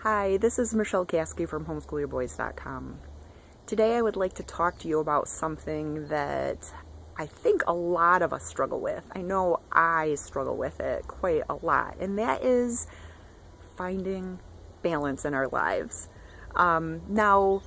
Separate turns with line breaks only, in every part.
Hi, this is Michelle Caskey from Homeschool-Your-Boys.com. Today I would like to talk to you about something that I think a lot of us struggle with. I know I struggle with it quite a lot, and that is finding balance in our lives. Now,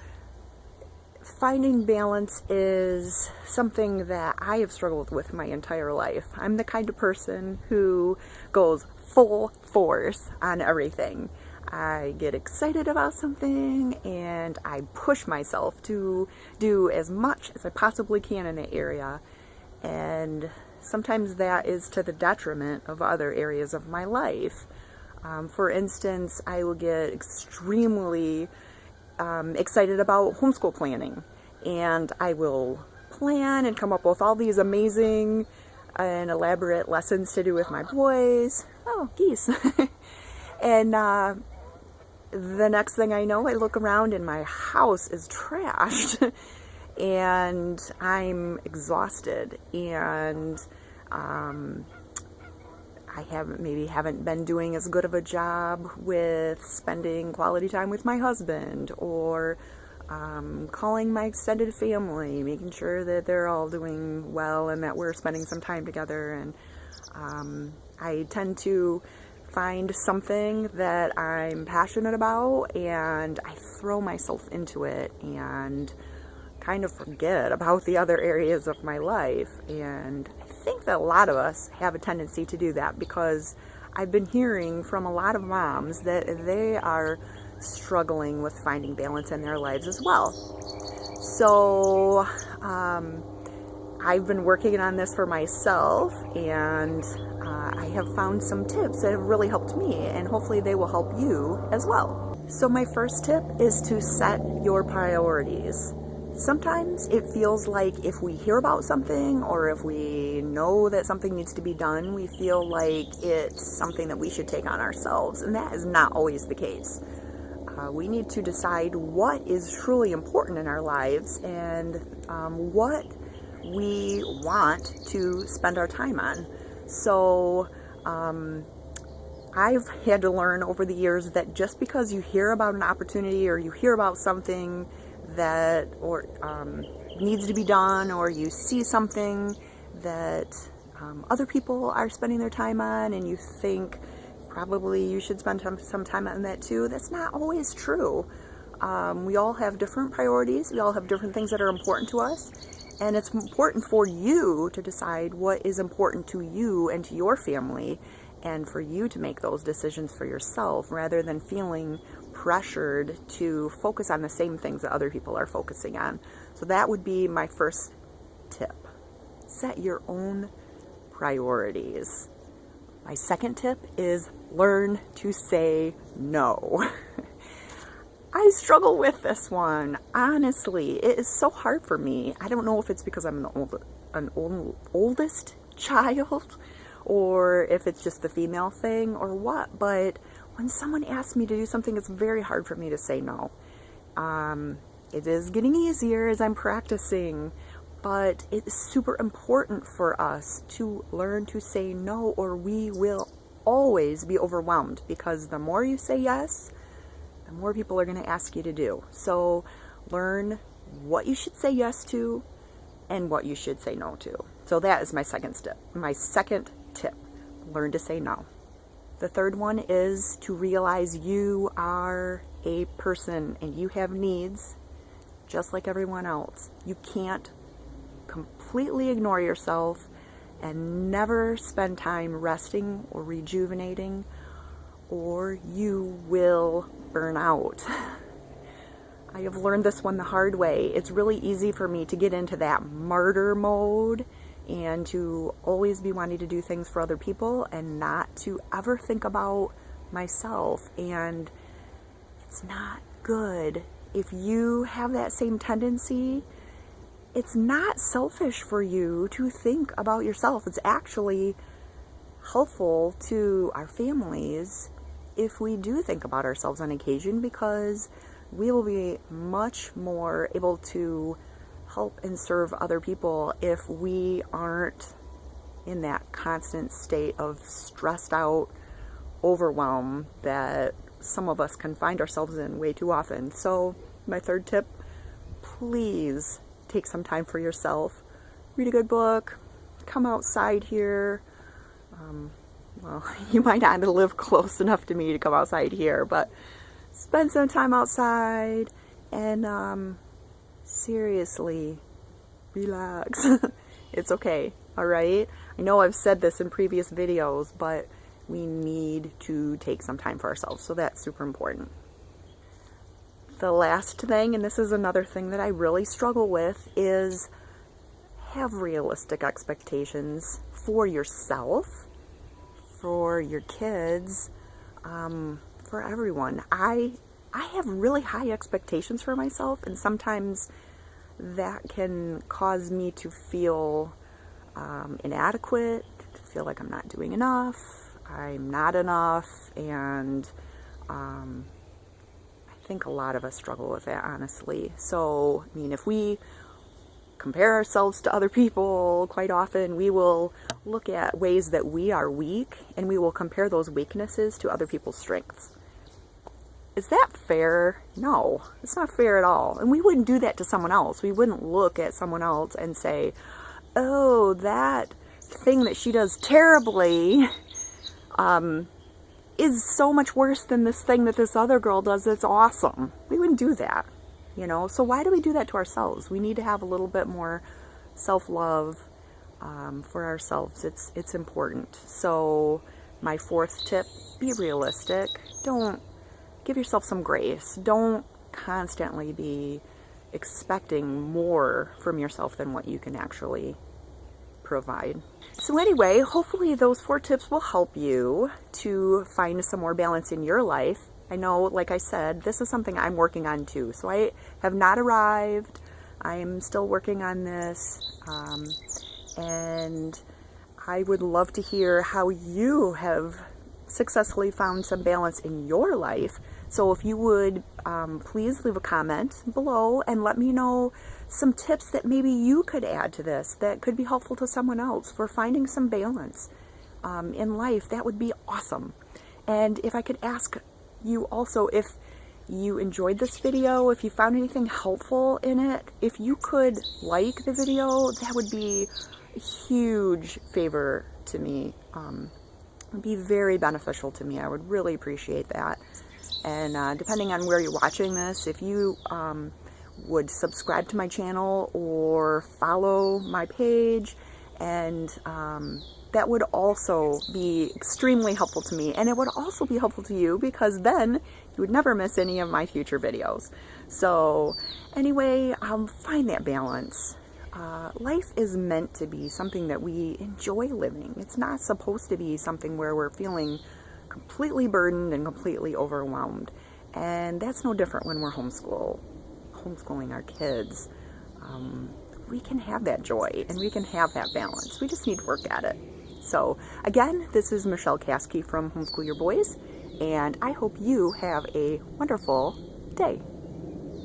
finding balance is something that I have struggled with my entire life. I'm the kind of person who goes full force on everything. I get excited about something and I push myself to do as much as I possibly can in that area. And sometimes that is to the detriment of other areas of my life. For instance, I will get extremely excited about homeschool planning, and I will plan and come up with all these amazing and elaborate lessons to do with my boys. Oh, geese. And the next thing I know, I look around and my house is trashed and I'm exhausted, and I haven't been doing as good of a job with spending quality time with my husband, or calling my extended family, making sure that they're all doing well and that we're spending some time together. And I tend to find something that I'm passionate about and I throw myself into it and kind of forget about the other areas of my life. And I think that a lot of us have a tendency to do that, because I've been hearing from a lot of moms that they are struggling with finding balance in their lives as well. So I've been working on this for myself, and I have found some tips that have really helped me, and hopefully they will help you as well. So my first tip is to set your priorities. Sometimes it feels like if we hear about something, or if we know that something needs to be done, we feel like it's something that we should take on ourselves, and that is not always the case. We need to decide what is truly important in our lives and what we want to spend our time on. So I've had to learn over the years that just because you hear about an opportunity, or you hear about something that needs to be done, or you see something that other people are spending their time on and you think probably you should spend some time on that too, that's not always true. We all have different priorities. We all have different things that are important to us. And it's important for you to decide what is important to you and to your family, and for you to make those decisions for yourself, rather than feeling pressured to focus on the same things that other people are focusing on. So that would be my first tip. Set your own priorities. My second tip is learn to say no. I struggle with this one. Honestly, it is so hard for me. I don't know if it's because I'm an oldest child, or if it's just the female thing or what, but when someone asks me to do something, it's very hard for me to say no. It is getting easier as I'm practicing, but it is super important for us to learn to say no, or we will always be overwhelmed, because the more you say yes, the more people are going to ask you to do. So learn what you should say yes to and what you should say no to. So that is my second step. My second tip, learn to say no. The third one is to realize you are a person and you have needs just like everyone else. You can't completely ignore yourself and never spend time resting or rejuvenating, or you will burn out. I have learned this one the hard way. It's really easy for me to get into that martyr mode and to always be wanting to do things for other people and not to ever think about myself. And it's not good. If you have that same tendency, it's not selfish for you to think about yourself. It's actually helpful to our families if we do think about ourselves on occasion, because we will be much more able to help and serve other people if we aren't in that constant state of stressed out overwhelm that some of us can find ourselves in way too often. So my third tip, please take some time for yourself. Read a good book, come outside here. Well, you might not live close enough to me to come outside here, but spend some time outside and seriously relax. It's okay, all right? I know I've said this in previous videos, but we need to take some time for ourselves, so that's super important. The last thing, and this is another thing that I really struggle with, is have realistic expectations for yourself, for your kids, for everyone. I have really high expectations for myself, and sometimes that can cause me to feel inadequate, to feel like I'm not doing enough, I'm not enough, and I think a lot of us struggle with that, honestly. So, I mean, if we compare ourselves to other people, quite often we will look at ways that we are weak, and we will compare those weaknesses to other people's strengths. Is that fair? No, it's not fair at all. And we wouldn't do that to someone else. We wouldn't look at someone else and say, oh, that thing that she does terribly is so much worse than this thing that this other girl does that's awesome. We wouldn't do that, you know? So why do we do that to ourselves? We need to have a little bit more self-love for ourselves. It's important. So my fourth tip, be realistic. Give yourself some grace. Don't constantly be expecting more from yourself than what you can actually provide. So anyway, hopefully those 4 tips will help you to find some more balance in your life. I know, like I said, this is something I'm working on too. So I have not arrived. I am still working on this. And I would love to hear how you have successfully found some balance in your life. So if you would please leave a comment below and let me know some tips that maybe you could add to this that could be helpful to someone else for finding some balance in life. That would be awesome. And if I could ask you also, if you enjoyed this video, if you found anything helpful in it, if you could like the video, that would be a huge favor to me. It would be very beneficial to me. I would really appreciate that. And depending on where you're watching this, if you would subscribe to my channel or follow my page, and that would also be extremely helpful to me. And it would also be helpful to you, because then you would never miss any of my future videos. So anyway, find that balance. Life is meant to be something that we enjoy living. It's not supposed to be something where we're feeling completely burdened and completely overwhelmed. And that's no different when we're homeschooling our kids. We can have that joy and we can have that balance. We just need to work at it. So again, this is Michelle Caskey from Homeschool Your Boys, and I hope you have a wonderful day.